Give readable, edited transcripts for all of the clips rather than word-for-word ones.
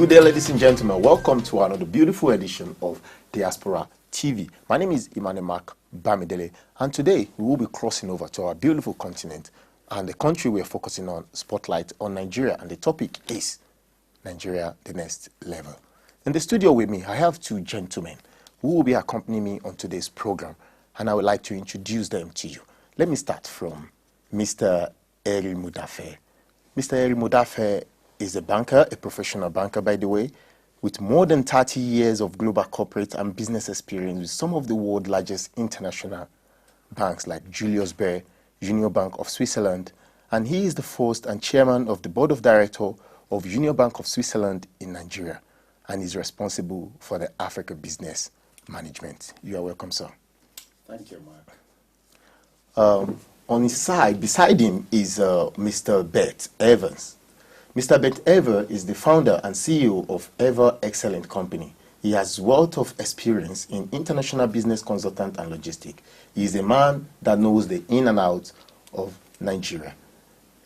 Good day, ladies and gentlemen. Welcome to another beautiful edition of Diaspora TV. My name is Imane Mark Bamidele, and today we will be crossing over to our beautiful continent, and the country we are focusing on, spotlight on Nigeria, and the topic is Nigeria, the next level. In the studio with me, I have two gentlemen who will be accompanying me on today's program, and I would like to introduce them to you. Let me start from Mr. Eri Mudafe. Mr. Eri Mudafe is a banker, a professional banker, by the way, with more than 30 years of global corporate and business experience with some of the world's largest international banks like Julius Baer, Union Bank of Switzerland, and he is the first and chairman of the board of directors of Union Bank of Switzerland in Nigeria, and is responsible for the Africa business management. You are welcome, sir. Thank you, Mark. On his side, beside him, is Mr. Bert Evans. Mr. Bert Ever is the founder and CEO of Ever Excellent Company. He has wealth of experience in international business consultant and logistics. He is a man that knows the in and out of Nigeria.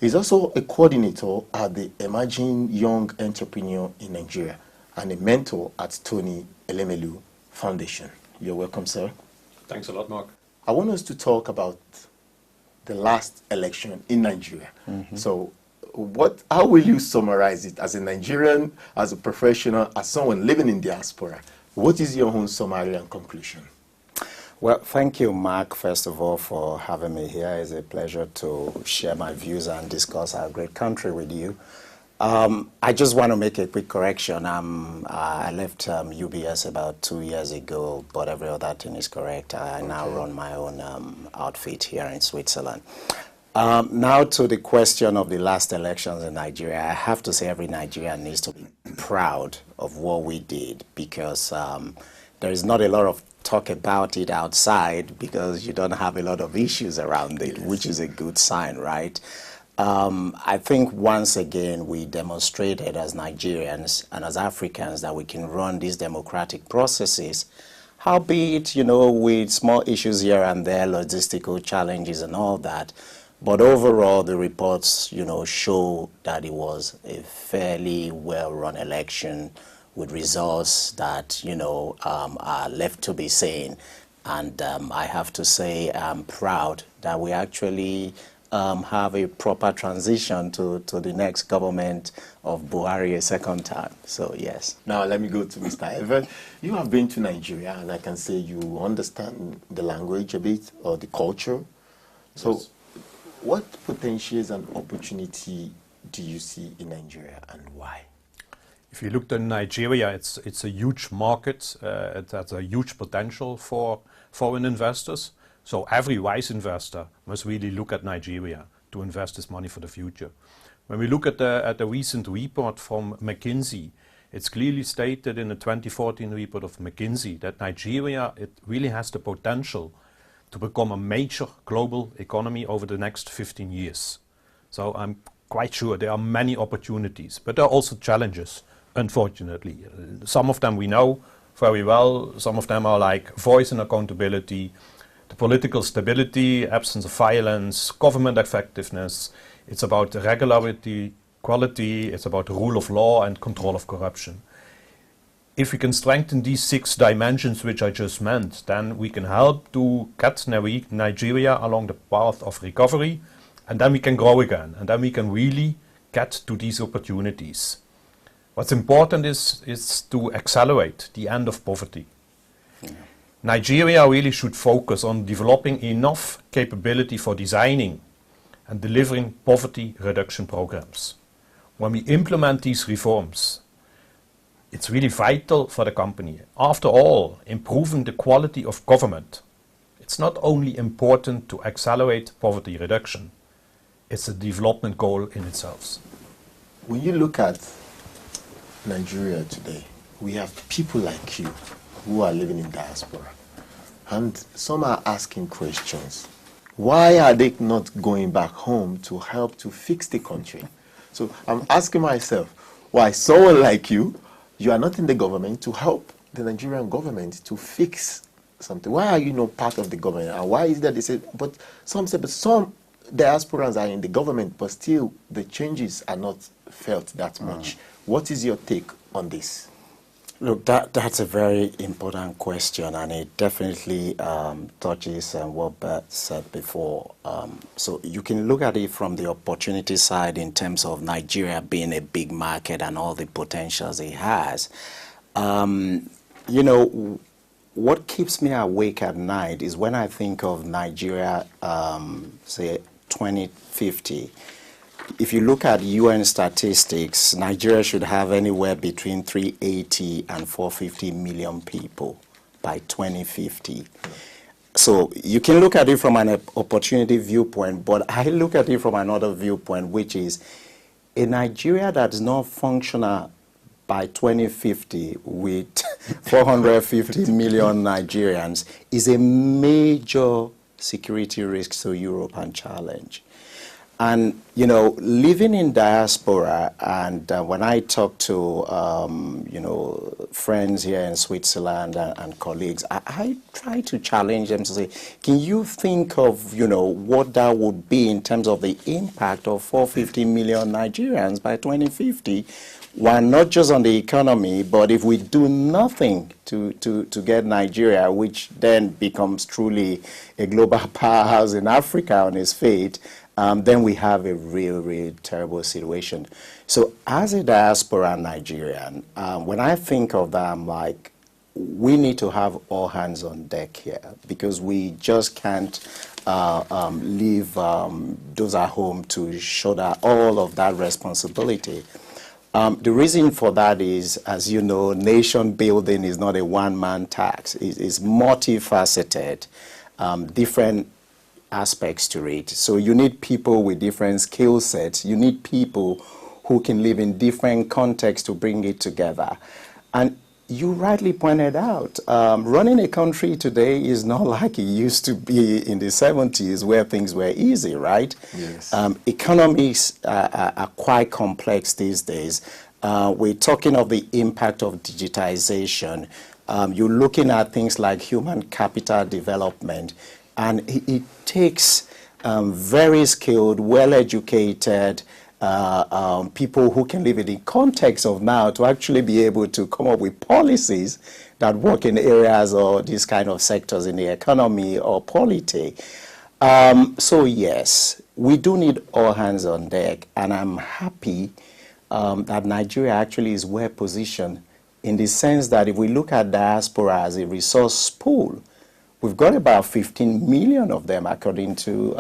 He's also a coordinator at the Emerging Young Entrepreneur in Nigeria and a mentor at Tony Elemelu Foundation. You're welcome, sir. Thanks a lot, Mark. I want us to talk about the last election in Nigeria. So, how will you summarize it as a Nigerian, as a professional, as someone living in diaspora? What is your own summary and conclusion? Well, thank you, Mark, first of all, for having me here. It's a pleasure to share my views and discuss our great country with you. I just want to make a quick correction. I left UBS about 2 years ago, but every other thing is correct. I now run my own outfit here in Switzerland. Now to the question of the last elections in Nigeria, I have to say every Nigerian needs to be proud of what we did, because there is not a lot of talk about it outside because you don't have a lot of issues around it, which is a good sign, right? I think once again we demonstrated as Nigerians and as Africans that we can run these democratic processes, albeit, with small issues here and there, logistical challenges and all that. But overall, the reports, show that it was a fairly well-run election with results that, are left to be seen. And I have to say I'm proud that we actually have a proper transition to the next government of Buhari a second time. So, yes. Now, let me go to Mr. Ever. You have been to Nigeria, and I can say you understand the language a bit, or the culture. So, yes. What potentials and opportunity do you see in Nigeria, and why? If you look at Nigeria, it's a huge market. It has a huge potential for foreign investors. So every wise investor must really look at Nigeria to invest his money for the future. When we look at the recent report from McKinsey, it's clearly stated in the 2014 report of McKinsey that Nigeria, it really has the potential to become a major global economy over the next 15 years. So I'm quite sure there are many opportunities, but there are also challenges, unfortunately. Some of them we know very well. Some of them are like voice and accountability, the political stability, absence of violence, government effectiveness. It's about regularity, quality, it's about the rule of law and control of corruption. If we can strengthen these 6 dimensions which I just meant, then we can help to get Nigeria along the path of recovery, and then we can grow again, and then we can really get to these opportunities. What's important is to accelerate the end of poverty. Yeah. Nigeria really should focus on developing enough capability for designing and delivering poverty reduction programs. When we implement these reforms, it's really vital for the company. After all, improving the quality of government, it's not only important to accelerate poverty reduction, it's a development goal in itself. When you look at Nigeria today, we have people like you who are living in diaspora, and some are asking questions. Why are they not going back home to help to fix the country? So I'm asking myself, why someone like you are not in the government to help the Nigerian government to fix something? Why are you not part of the government? And why is that they say, but some diasporans are in the government, but still the changes are not felt that much. What is your take on this? Look, that's a very important question, and it definitely touches on what Bert said before. So you can look at it from the opportunity side in terms of Nigeria being a big market and all the potentials it has. You know, what keeps me awake at night is when I think of Nigeria, say, 2050. If you look at UN statistics, Nigeria should have anywhere between 380 and 450 million people by 2050. So you can look at it from an opportunity viewpoint, but I look at it from another viewpoint, which is a Nigeria that is not functional by 2050 with 450 million Nigerians is a major security risk to Europe and challenge. And, you know, living in diaspora, and when I talk to, you know, friends here in Switzerland and colleagues, I try to challenge them to say, can you think of, you know, what that would be in terms of the impact of 450 million Nigerians by 2050? One, not just on the economy, but if we do nothing to get Nigeria, which then becomes truly a global powerhouse in Africa on its fate, then we have a real terrible situation. So as a diaspora Nigerian, when I think of that, I'm like, we need to have all hands on deck here, because we just can't leave those at home to shoulder all of that responsibility. The reason for that is, as you know, nation building is not a one-man task. It's multifaceted, different aspects to it. So you need people with different skill sets. You need people who can live in different contexts to bring it together. And you rightly pointed out, running a country today is not like it used to be in the 70s where things were easy, right? Yes. Economies are quite complex these days. We're talking of the impact of digitization. You're looking at things like human capital development, and it takes very skilled, well-educated people who can live in the context of now to actually be able to come up with policies that work in areas or these kind of sectors in the economy or polity. So yes, we do need all hands on deck, and I'm happy that Nigeria actually is well positioned in the sense that if we look at diaspora as a resource pool, we've got about 15 million of them, according to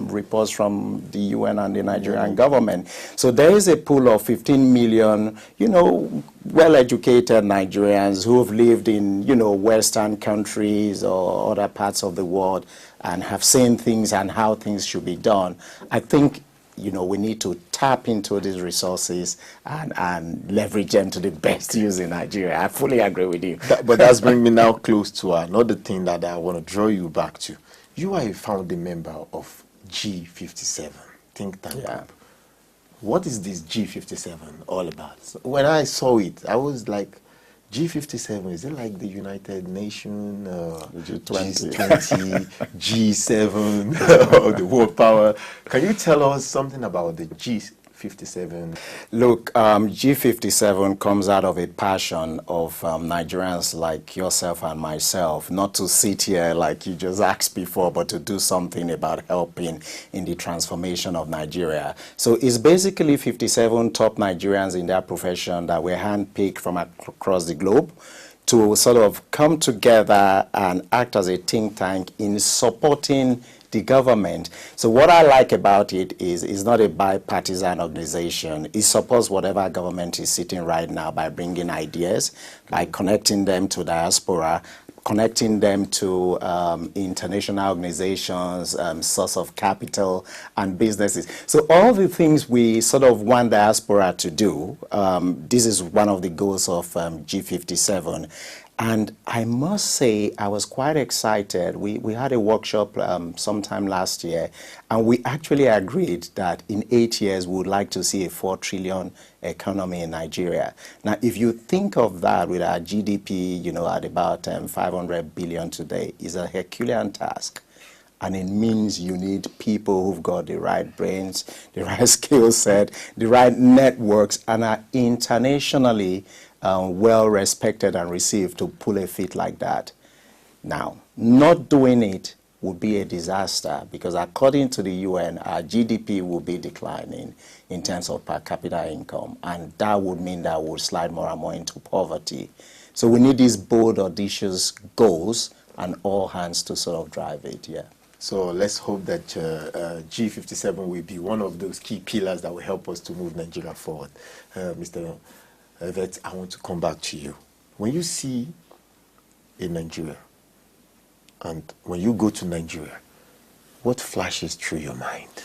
reports from the UN and the Nigerian government. So there is a pool of 15 million, you know, well-educated Nigerians who have lived in, you know, Western countries or other parts of the world and have seen things and how things should be done. I think, you know, we need to tap into these resources and leverage them to the best use in Nigeria. I fully agree with you. But that's bringing me now close to another thing that I want to draw you back to. You are a founding member of G57, think tank group. What is this G57 all about? So when I saw it, I was like, G57, is it like the United Nations, G20, G7, or the world power? Can you tell us something about the G57? Look, G57 comes out of a passion of Nigerians like yourself and myself, not to sit here like you just asked before, but to do something about helping in the transformation of Nigeria. So it's basically 57 top Nigerians in their profession that were handpicked from across the globe to sort of come together and act as a think tank in supporting the government. So what I like about it is it's not a bipartisan organization. It supports whatever government is sitting right now by bringing ideas, by connecting them to diaspora, connecting them to international organizations, source of capital, and businesses. So all the things we sort of want diaspora to do, this is one of the goals of G57. And I must say, I was quite excited. We had a workshop sometime last year, and we actually agreed that in 8 years, we would like to see a 4 trillion economy in Nigeria. Now, if you think of that with our GDP, you know, at about 500 billion today, is a Herculean task. And it means you need people who've got the right brains, the right skill set, the right networks, and are internationally well respected and received to pull a feat like that. Now, not doing it would be a disaster because according to the UN, our GDP will be declining in terms of per capita income, and that would mean that we'll slide more and more into poverty. So we need these bold, audacious goals and all hands to sort of drive it, yeah. So let's hope that G57 will be one of those key pillars that will help us to move Nigeria forward. Mr. Evet, I want to come back to you. When you see in Nigeria, and when you go to Nigeria, what flashes through your mind?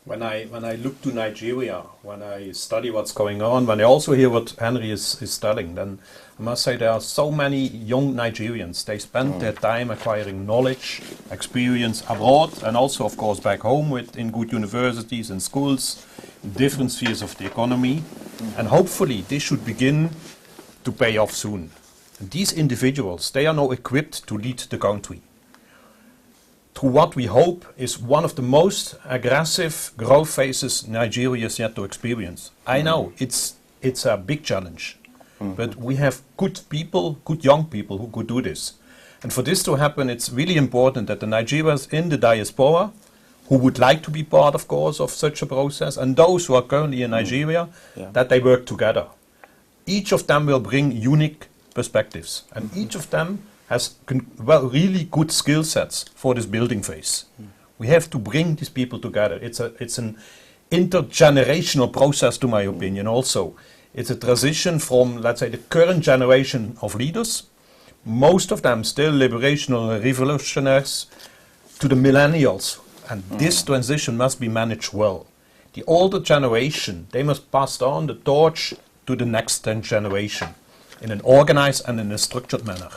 When I look to Nigeria, when I study what's going on, when I also hear what Henry is telling, then I must say there are so many young Nigerians. They spend their time acquiring knowledge, experience abroad, and also, of course, back home in good universities and schools, in different spheres of the economy. And hopefully this should begin to pay off soon. And these individuals, they are now equipped to lead the country to what we hope is one of the most aggressive growth phases Nigeria is yet to experience. I know it's a big challenge, but we have good people, good young people who could do this. And for this to happen, it's really important that the Nigerians in the diaspora, who would like to be part, of course, of such a process, and those who are currently in Nigeria, that they work together. Each of them will bring unique perspectives, and each of them has really good skill sets for this building phase. We have to bring these people together. It's an intergenerational process, to my opinion. Also, it's a transition from, let's say, the current generation of leaders, most of them still liberational revolutionaries, to the millennials, and this transition must be managed well. The older generation, they must pass on the torch to the next generation in an organized and in a structured manner.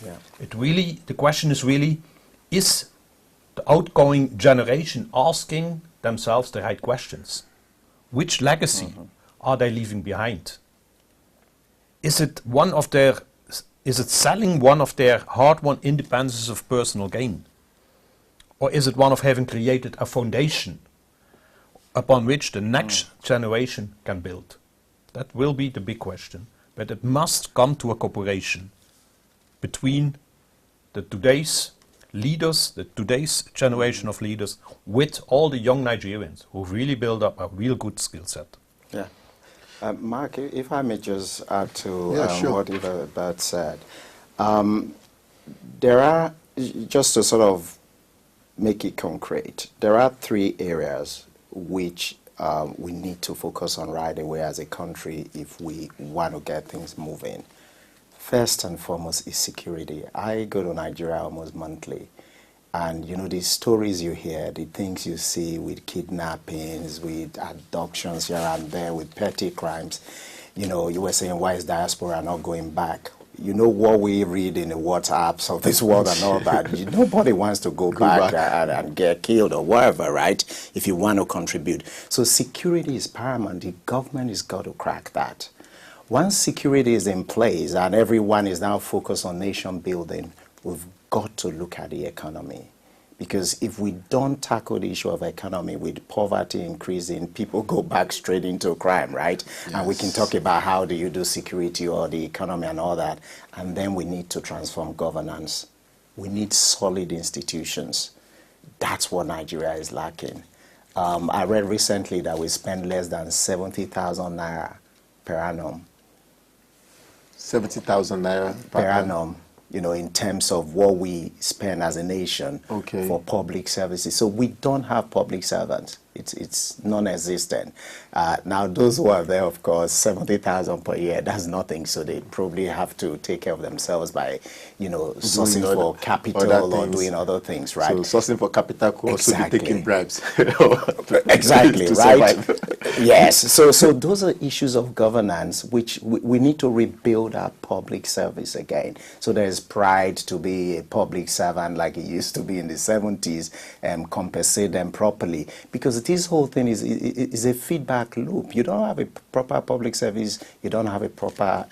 Yeah. The question is really, is the outgoing generation asking themselves the right questions? Which legacy are they leaving behind? Is it selling one of their hard-won independences of personal gain? Or is it one of having created a foundation upon which the next generation can build? That will be the big question. But it must come to a cooperation between today's leaders, today's generation of leaders, with all the young Nigerians who really build up a real good skill set. Yeah. Mark, if I may just add to what Bert said. There are, just to sort of make it concrete, there are 3 areas which we need to focus on right away as a country if we want to get things moving. First and foremost is security. I go to Nigeria almost monthly, and you know the stories you hear, the things you see with kidnappings, with abductions here and there, with petty crimes. You know, you were saying, why is diaspora not going back? You know what we read in the WhatsApps of this world and all that. Nobody wants to go back. And get killed or whatever, right? If you want to contribute. So security is paramount. The government has got to crack that. Once security is in place and everyone is now focused on nation building, we've got to look at the economy. Because if we don't tackle the issue of economy with poverty increasing, people go back straight into crime, right? Yes. And we can talk about how do you do security or the economy and all that. And then we need to transform governance. We need solid institutions. That's what Nigeria is lacking. I read recently that we spend less than 70,000 naira per annum. 70,000 naira per annum, you know, in terms of what we spend as a nation for public services. So we don't have public servants. It's non-existent. Now, those who are there, of course, 70,000 per year, that's nothing. So they probably have to take care of themselves by, you know, sourcing for capital or doing other things, right? So sourcing for capital could also be taking bribes. Exactly, right? Yes, so those are issues of governance which we need to rebuild our public service again. So there's pride to be a public servant like it used to be in the 70s and compensate them properly. Because this whole thing is a feedback loop. You don't have a proper public service, you don't have a proper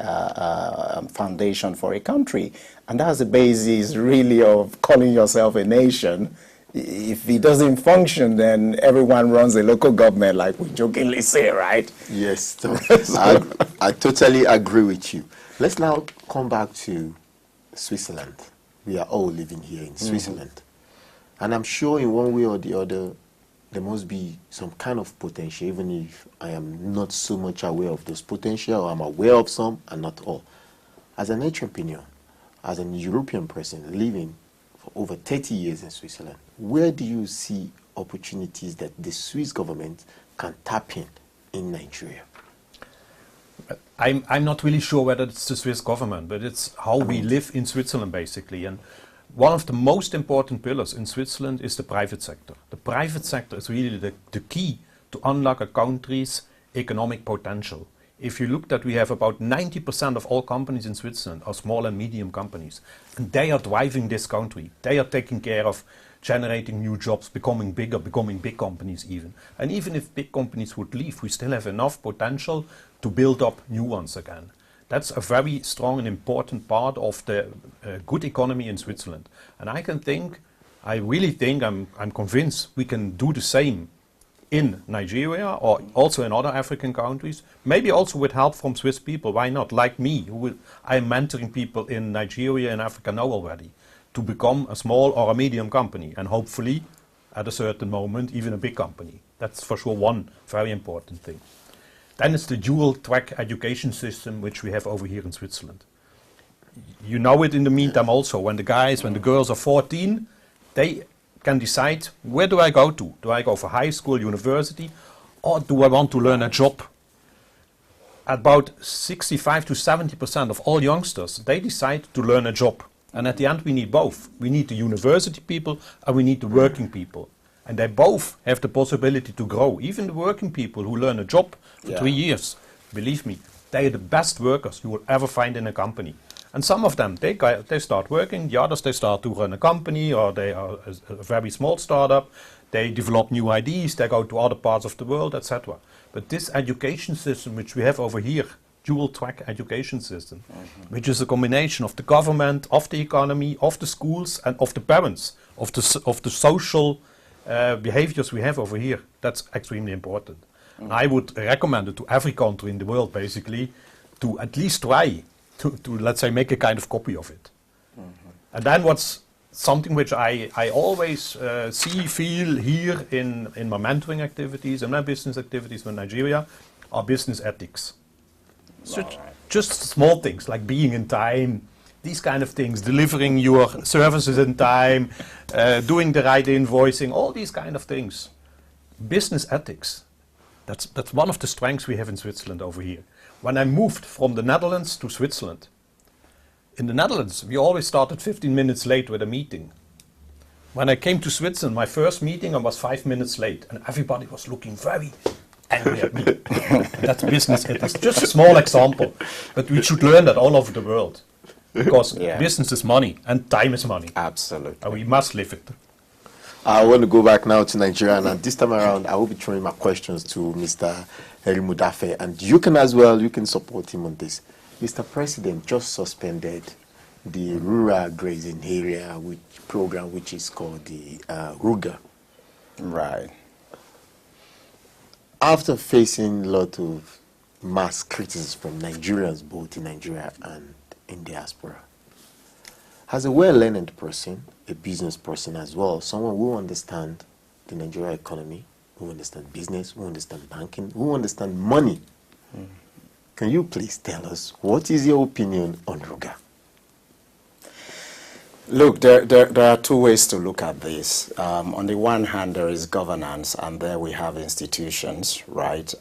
foundation for a country. And that's the basis really of calling yourself a nation. If it doesn't function, then everyone runs a local government, like we jokingly say, right? Yes, I totally agree with you. Let's now come back to Switzerland. We are all living here in Switzerland. And I'm sure in one way or the other, there must be some kind of potential, even if I am not so much aware of those potential, or I'm aware of some and not all. As an entrepreneur, as an European person living for over 30 years in Switzerland, where do you see opportunities that the Swiss government can tap in Nigeria? I'm not really sure whether it's the Swiss government, but it's how we live in Switzerland, basically. And one of the most important pillars in Switzerland is the private sector. The private sector is really the key to unlock a country's economic potential. If you look that we have about 90% of all companies in Switzerland are small and medium companies, and they are driving this country. They are taking care of generating new jobs, becoming bigger, becoming big companies even. And even if big companies would leave, we still have enough potential to build up new ones again. That's a very strong and important part of the good economy in Switzerland. And I really think, I'm convinced we can do the same in Nigeria or also in other African countries, maybe also with help from Swiss people. Why not? Like me, I'm mentoring people in Nigeria and Africa now already to become a small or a medium company, and hopefully at a certain moment even a big company. That's for sure one very important thing. Then it's the dual track education system which we have over here in Switzerland. You know it in the meantime also, when the girls are 14, they can decide, where do I go to? Do I go for high school, university, or do I want to learn a job? About 65 to 70% of all youngsters, they decide to learn a job. And at the end we need both. We need the university people and we need the working people. And they both have the possibility to grow. Even the working people who learn a job for 3 years, believe me, they are the best workers you will ever find in a company. And some of them, they start working, the others, they start to run a company, or they are a very small startup, they develop new ideas, they go to other parts of the world, etc. But this education system which we have over here, dual track education system, which is a combination of the government, of the economy, of the schools, and of the parents, of the social behaviors we have over here, that's extremely important. And I would recommend it to every country in the world, basically, to at least try to let's say, make a kind of copy of it. And then what's something which I always feel, hear in my mentoring activities and my business activities in Nigeria are business ethics. So just small things like being in time, these kind of things, delivering your services in time, doing the right invoicing, all these kind of things. Business ethics, that's one of the strengths we have in Switzerland over here. When I moved from the Netherlands to Switzerland, in the Netherlands we always started 15 minutes late with a meeting. When I came to Switzerland, my first meeting, I was 5 minutes late, and everybody was looking very angry at me. That's business ethics. Just a small example, but we should learn that all over the world, because business is money and time is money. Absolutely. And we must live it. I want to go back now to Nigeria, and this time around I will be throwing my questions to Mr. Mudafe, and you can as well, you can support him on this. Mr. President just suspended the rural grazing area program, which is called the RUGA. Right. After facing a lot of mass criticism from Nigerians, both in Nigeria and in diaspora, as a well-learned person, a business person as well, someone who understands the Nigerian economy, who understand business, who understand banking, who understand money. Can you please tell us, what is your opinion on RUGA? Look, there are two ways to look at this. On the one hand, there is governance, and there we have institutions, right,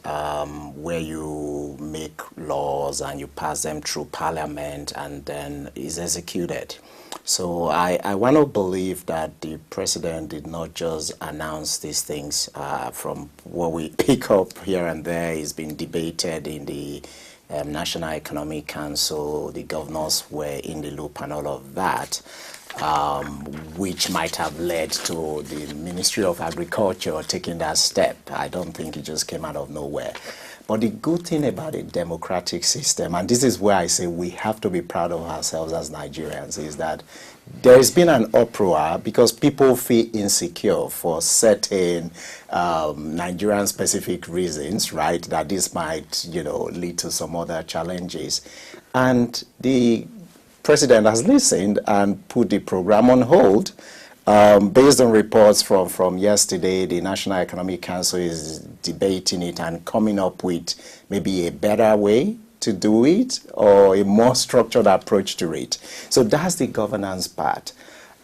where you make laws and you pass them through parliament and then is executed. So I want to believe that the president did not just announce these things. From what we pick up here and there, it's been debated in the National Economic Council. The governors were in the loop and all of that, which might have led to the Ministry of Agriculture taking that step. I don't think it just came out of nowhere. But the good thing about a democratic system, and this is where I say we have to be proud of ourselves as Nigerians, is that there's been an uproar because people feel insecure for certain Nigerian-specific reasons, right, that this might, lead to some other challenges. And the president has listened and put the program on hold. Based on reports from yesterday, the National Economic Council is debating it and coming up with maybe a better way to do it or a more structured approach to it. So that's the governance part.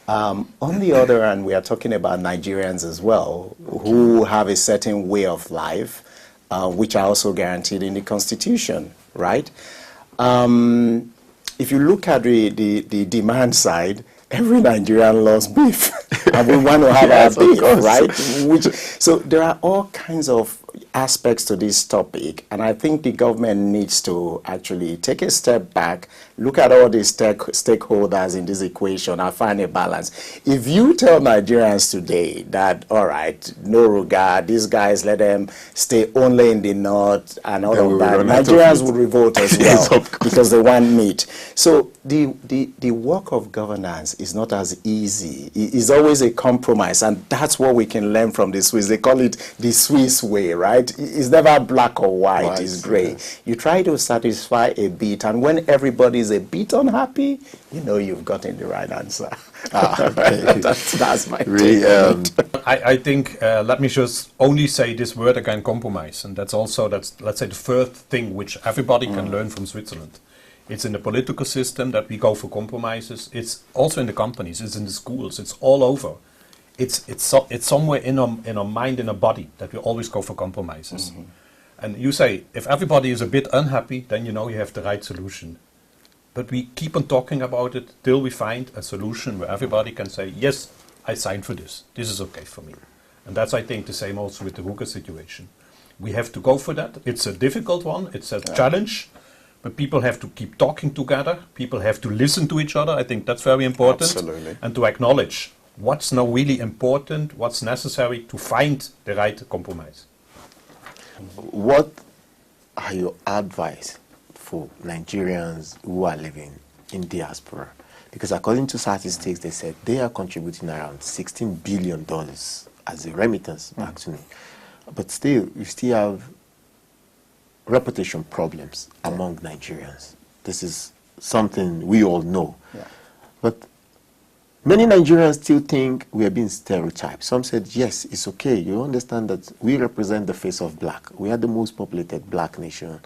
On the other hand, we are talking about Nigerians as well, who have a certain way of life, which are also guaranteed in the Constitution, right? If you look at the demand side, every Nigerian loves beef, and we want to have our beef, right? So there are all kinds of aspects to this topic, and I think the government needs to actually take a step back, look at all the stakeholders in this equation, and find a balance. If you tell Nigerians today that, all right, no regard, these guys, let them stay only in the north and all of that, Nigerians would revolt as well because they want meat. So the work of governance is not as easy. It's always a compromise, and that's what we can learn from the Swiss. They call it the Swiss way, right? It's never black or white, it's gray. Yes. You try to satisfy a bit, and when everybody is a bit unhappy, you've gotten the right answer. That's my take. I think, let me just only say this word again, compromise. And that's, let's say, the first thing which everybody can learn from Switzerland. It's in the political system that we go for compromises. It's also in the companies, it's in the schools, it's all over. It's somewhere in our mind, in our body, that we always go for compromises. Mm-hmm. And you say, if everybody is a bit unhappy, then you have the right solution. But we keep on talking about it till we find a solution where everybody can say, yes, I signed for this. This is okay for me. And that's, I think, the same also with the Ruger situation. We have to go for that. It's a difficult one. It's a challenge. But people have to keep talking together. People have to listen to each other. I think that's very important. Absolutely. And to acknowledge what's now really important, what's necessary to find the right compromise. What are your advice for Nigerians who are living in diaspora? Because according to statistics, they said they are contributing around $16 billion as a remittance back to me. But still, you still have reputation problems among Nigerians. This is something we all know. Yeah. But many Nigerians still think we are being stereotyped. Some said, yes, it's okay. You understand that we represent the face of black. We are the most populated black nation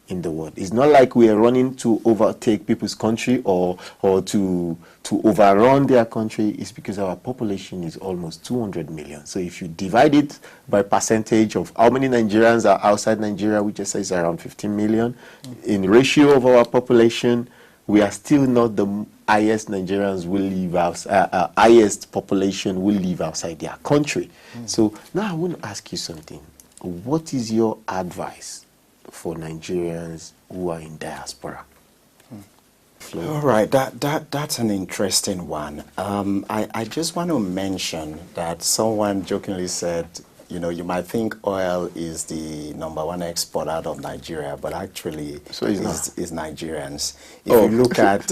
in the world. It's not like we are running to overtake people's country or to overrun their country. It's because our population is almost 200 million. So if you divide it by percentage of how many Nigerians are outside Nigeria, which just says around 15 million, in ratio of our population, we are still not the highest Nigerians will live outside, highest population will live outside their country. So now I want to ask you something. What is your advice for Nigerians who are in diaspora? All right, that's an interesting one. I just want to mention that someone jokingly said, you might think oil is the #1 export out of Nigeria, but actually it's Nigerians. If you look at,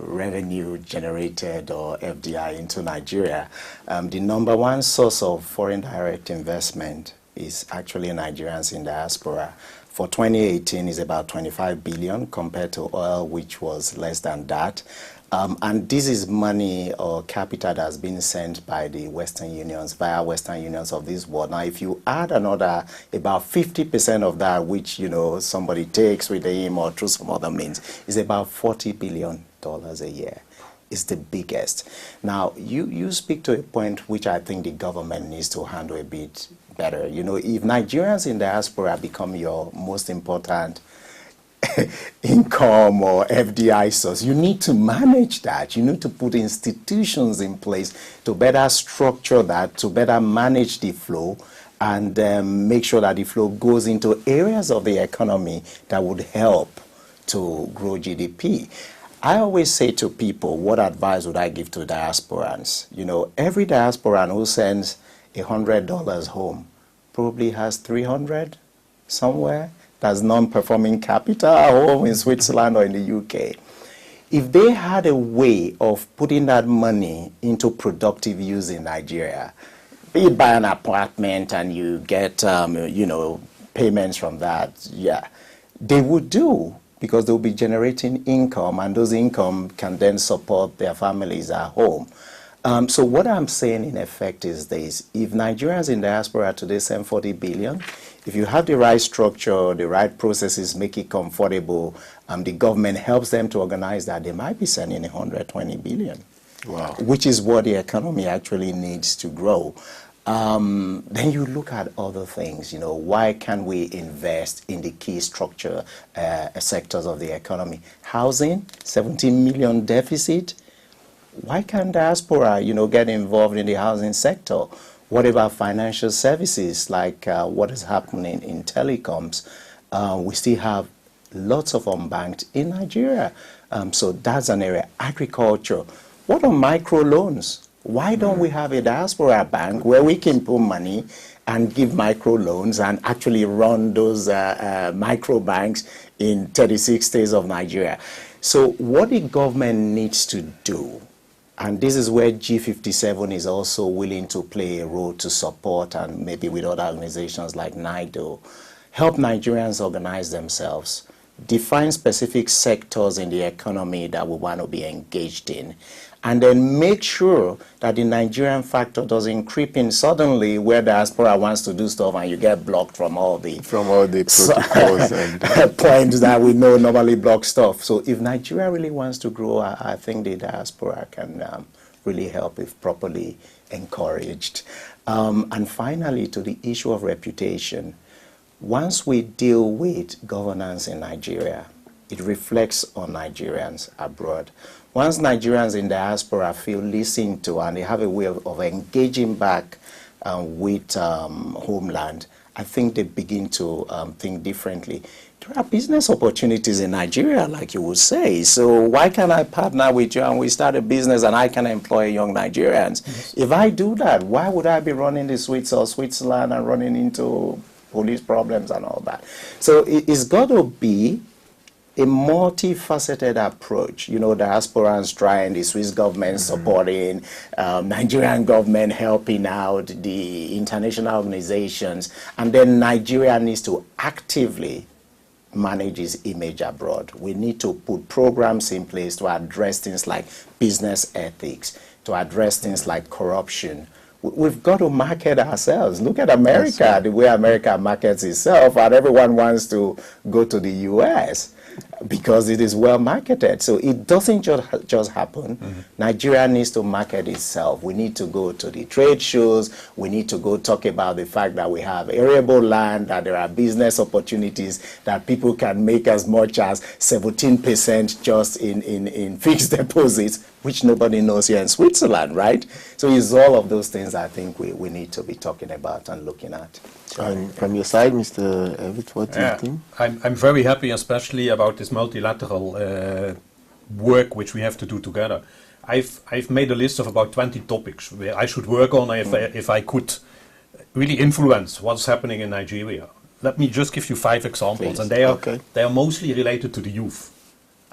revenue generated or FDI into Nigeria, the #1 source of foreign direct investment is actually Nigerians in diaspora. For 2018 is about 25 billion compared to oil, which was less than that. And this is money or capital that's been sent by the Western unions, via Western unions of this world. Now, if you add another, about 50% of that, which, somebody takes with him or through some other means, is about $40 billion a year. It's the biggest. Now, you speak to a point which I think the government needs to handle a bit better. If Nigerians in diaspora become your most important income or FDI source. You need to manage that. You need to put institutions in place to better structure that, to better manage the flow, and make sure that the flow goes into areas of the economy that would help to grow GDP. I always say to people, what advice would I give to diasporans? You know, every diasporan who sends $100 home probably has 300 somewhere. That's non-performing capital at home in Switzerland or in the UK. If they had a way of putting that money into productive use in Nigeria, be it buy an apartment and you get, you know, payments from that, yeah, they would do, because they'll be generating income, and those income can then support their families at home. So what I'm saying in effect is this: if Nigerians in diaspora today send 40 billion, if you have the right structure, the right processes, make it comfortable, the government helps them to organize that, they might be sending 120 billion. Wow. Which is what the economy actually needs to grow. Then you look at other things, you know, why can't we invest in the key structure sectors of the economy? Housing, 17 million deficit. Why can't diaspora, you know, get involved in the housing sector? What about financial services, like what is happening in telecoms? We still have lots of unbanked in Nigeria. So that's an area. Agriculture. What are microloans? Why don't we have a diaspora bank where we can put money and give microloans and actually run those micro banks in 36 states of Nigeria? So what the government needs to do, and this is where G57 is also willing to play a role to support, and maybe with other organizations like NIDO, help Nigerians organize themselves, define specific sectors in the economy that we want to be engaged in, and then make sure that the Nigerian factor doesn't creep in suddenly where diaspora wants to do stuff and you get blocked from all the protocols and points that we know normally block stuff. So if Nigeria really wants to grow, I think the diaspora can really help if properly encouraged. And finally, to the issue of reputation, once we deal with governance in Nigeria, it reflects on Nigerians abroad. Once Nigerians in diaspora feel listened to and they have a way of engaging back with homeland, I think they begin to think differently. There are business opportunities in Nigeria, like you would say. So why can't I partner with you and we start a business and I can employ young Nigerians? Yes. If I do that, why would I be running the Swiss or Switzerland and running into police problems and all that? So it's got to be a multifaceted approach. You know, diasporans trying, the Swiss government supporting, Nigerian government helping out, the international organizations, and then Nigeria needs to actively manage its image abroad. We need to put programs in place to address things like business ethics, to address things like corruption. We've got to market ourselves. Look at America, the way America markets itself, and everyone wants to go to the US because it is well marketed. So it doesn't just happen. Nigeria needs to market itself. We need to go to the trade shows. We need to go talk about the fact that we have arable land, that there are business opportunities, that people can make as much as 17% just in fixed deposits, which nobody knows here in Switzerland, right? So it's all of those things I think we need to be talking about and looking at. And from your side, Mr. Evert, what do you think? I'm very happy, especially about this multilateral work which we have to do together. I've made a list of about 20 topics where I should work on if I could really influence what's happening in Nigeria. Let me just give you 5 examples, and they are mostly related to the youth.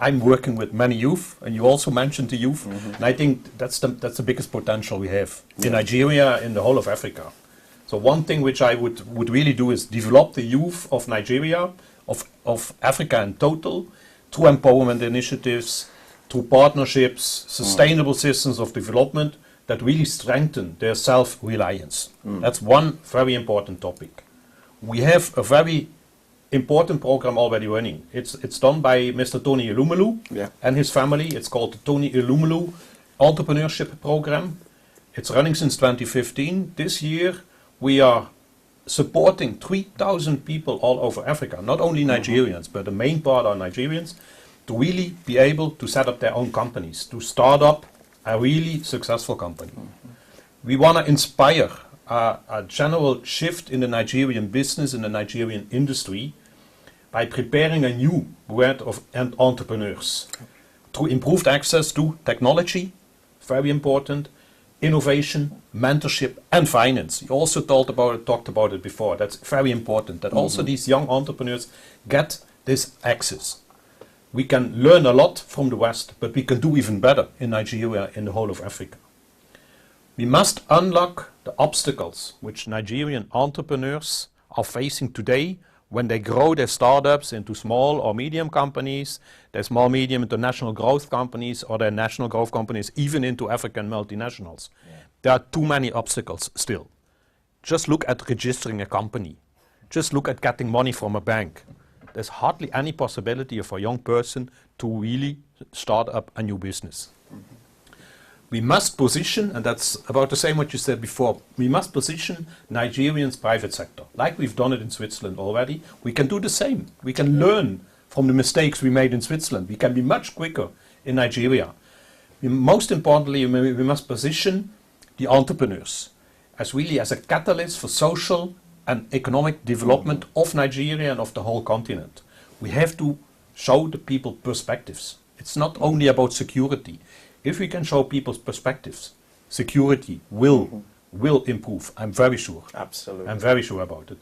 I'm working with many youth, and you also mentioned the youth, and I think that's the biggest potential we have in Nigeria, in the whole of Africa. So one thing which I would really do is develop the youth of Nigeria, of Africa in total, through empowerment initiatives, through partnerships, sustainable systems of development that really strengthen their self-reliance. That's one very important topic. We have a very important program already running. It's done by Mr. Tony Alumina and his family. It's called the Tony Alumina Entrepreneurship Program. It's running since 2015. This year we are supporting 3,000 people all over Africa, not only Nigerians, but the main part are Nigerians, to really be able to set up their own companies, to start up a really successful company. We want to inspire a general shift in the Nigerian business, in the Nigerian industry, by preparing a new breed of entrepreneurs through improved access to technology, very important, innovation, mentorship, and finance. You also talked about it before. That's very important, that also these young entrepreneurs get this access. We can learn a lot from the West, but we can do even better in Nigeria, in the whole of Africa. We must unlock the obstacles which Nigerian entrepreneurs are facing today when they grow their startups into small or medium companies, their small, medium, international growth companies, or their national growth companies, even into African multinationals. Yeah. There are too many obstacles still. Just look at registering a company. Just look at getting money from a bank. There's hardly any possibility for a young person to really start up a new business. We must position, and that's about the same what you said before, we must position Nigerians' private sector. Like we've done it in Switzerland already, we can do the same. We can learn from the mistakes we made in Switzerland. We can be much quicker in Nigeria. Most importantly, we must position the entrepreneurs as really as a catalyst for social and economic development of Nigeria and of the whole continent. We have to show the people perspectives. It's not only about security. If we can show people's perspectives, security will improve. I'm very sure. Absolutely. I'm very sure about it.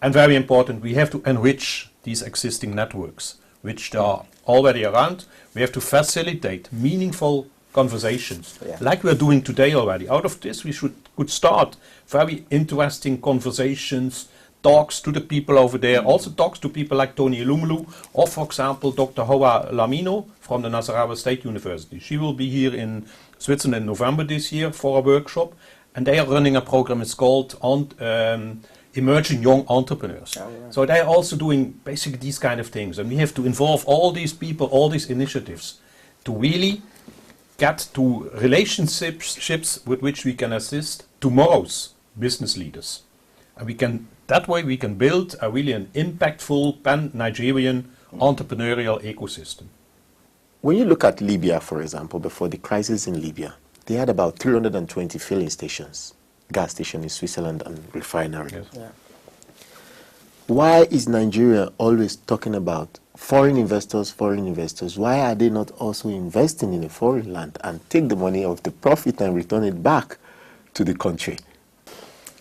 And very important, we have to enrich these existing networks, which are already around. We have to facilitate meaningful conversations, like we're doing today already. Out of this, we could start very interesting conversations, talks to the people over there, also talks to people like Tony Elumelu, or for example, Dr. Hoa Lamino from the Nasarawa State University. She will be here in Switzerland in November this year for a workshop, and they are running a program, it's called Emerging Young Entrepreneurs. Oh, yeah. So they're also doing basically these kind of things, and we have to involve all these people, all these initiatives, to really get to relationships with which we can assist tomorrow's business leaders. And we can, that way we can build a really an impactful pan-Nigerian entrepreneurial ecosystem. When you look at Libya, for example, before the crisis in Libya, they had about 320 filling stations, gas stations in Switzerland and refinery. Yes. Yeah. Why is Nigeria always talking about foreign investors, foreign investors? Why are they not also investing in a foreign land and take the money of the profit and return it back to the country?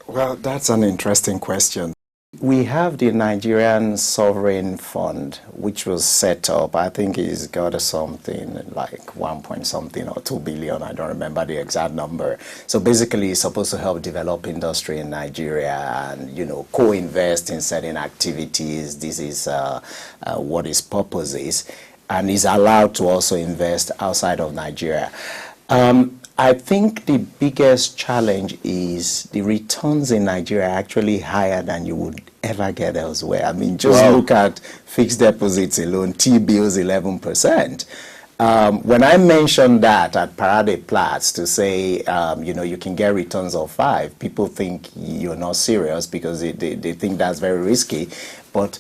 Well, that's an interesting question. We have the Nigerian Sovereign Fund, which was set up. I think it's got something like 1 point something or 2 billion. I don't remember the exact number. So basically, it's supposed to help develop industry in Nigeria and, you know, co-invest in certain activities. This is what its purpose is, and is allowed to also invest outside of Nigeria. I think the biggest challenge is the returns in Nigeria are actually higher than you would ever get elsewhere. I mean, just look at fixed deposits alone, T-bills 11%. When I mentioned that at Parade Platz to say, you know, you can get returns of 5%, people think you're not serious because they think that's very risky. But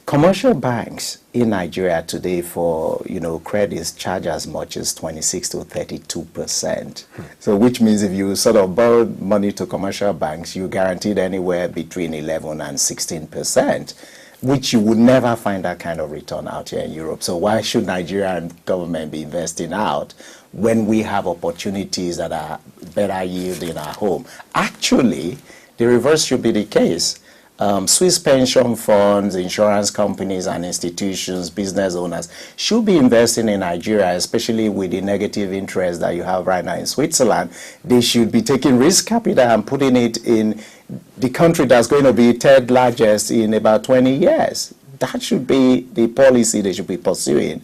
commercial banks in Nigeria today for, you know, credits charge as much as 26 to 32%. So which means if you sort of borrow money to commercial banks, you're guaranteed anywhere between 11 and 16%, which you would never find that kind of return out here in Europe. So why should Nigerian government be investing out when we have opportunities that are better yielding at home? Actually, the reverse should be the case. Swiss pension funds, insurance companies and institutions, business owners should be investing in Nigeria, especially with the negative interest that you have right now in Switzerland. They should be taking risk capital and putting it in the country that's going to be third largest in about 20 years. That should be the policy they should be pursuing.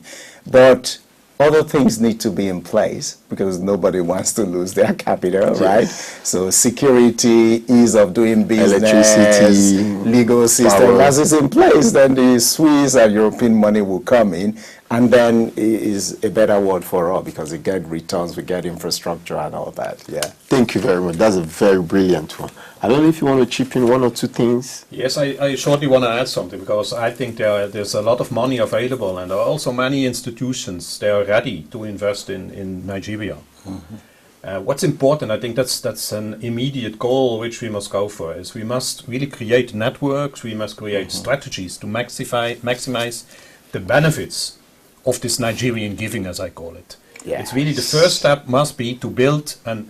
But other things need to be in place because nobody wants to lose their capital, right? So security, ease of doing business, electricity, legal system, as is in place, then the Swiss and European money will come in And then is a better word for all because we get returns, we get infrastructure and all that. Yeah. Thank you very much. That's a very brilliant one. I don't know if you want to chip in one or two things. Yes, I shortly want to add something because I think there's a lot of money available and there are also many institutions that are ready to invest in Nigeria. What's important, I think that's an immediate goal which we must go for, is we must really create networks, we must create strategies to maximize the benefits of this Nigerian giving, as I call it. Yes. It's really the first step must be to build a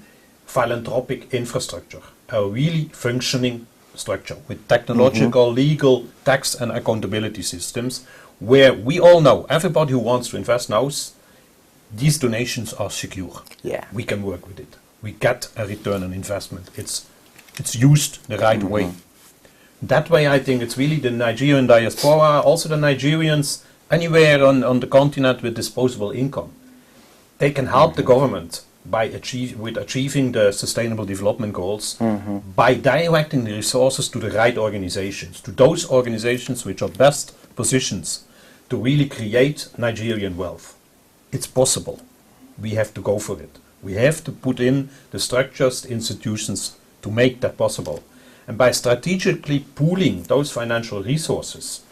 philanthropic infrastructure, a really functioning structure with technological, legal, tax and accountability systems where we all know, everybody who wants to invest knows, these donations are secure. Yeah. We can work with it. We get a return on investment. It's used the right way. That way I think it's really the Nigerian diaspora, also the Nigerians anywhere on the continent with disposable income. They can help the government by achieving the sustainable development goals by directing the resources to the right organizations, to those organizations which are best positions to really create Nigerian wealth. It's possible. We have to go for it. We have to put in the structures, the institutions to make that possible. And by strategically pooling those financial resources,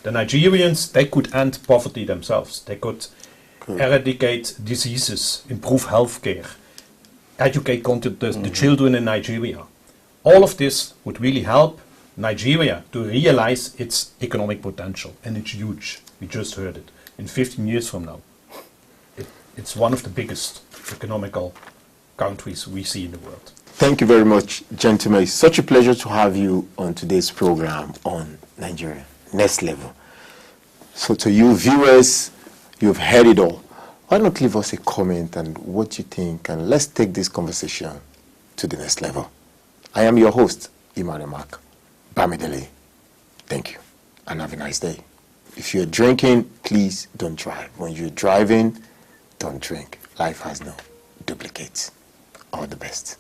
the Nigerians, they could end poverty themselves. They could eradicate diseases, improve healthcare, educate the children in Nigeria. All of this would really help Nigeria to realize its economic potential. And it's huge. We just heard it. In 15 years from now, it's one of the biggest economical countries we see in the world. Thank you very much, gentlemen. It's such a pleasure to have you on today's program on Nigeria Next Level. So to you viewers, you've heard it all. Why not leave us a comment and what you think, and let's take this conversation to the next level. I am your host, Imane Mark Bamidele. Thank you, and have a nice day. If you're drinking, please don't drive. When you're driving, don't drink. Life has no duplicates. All the best.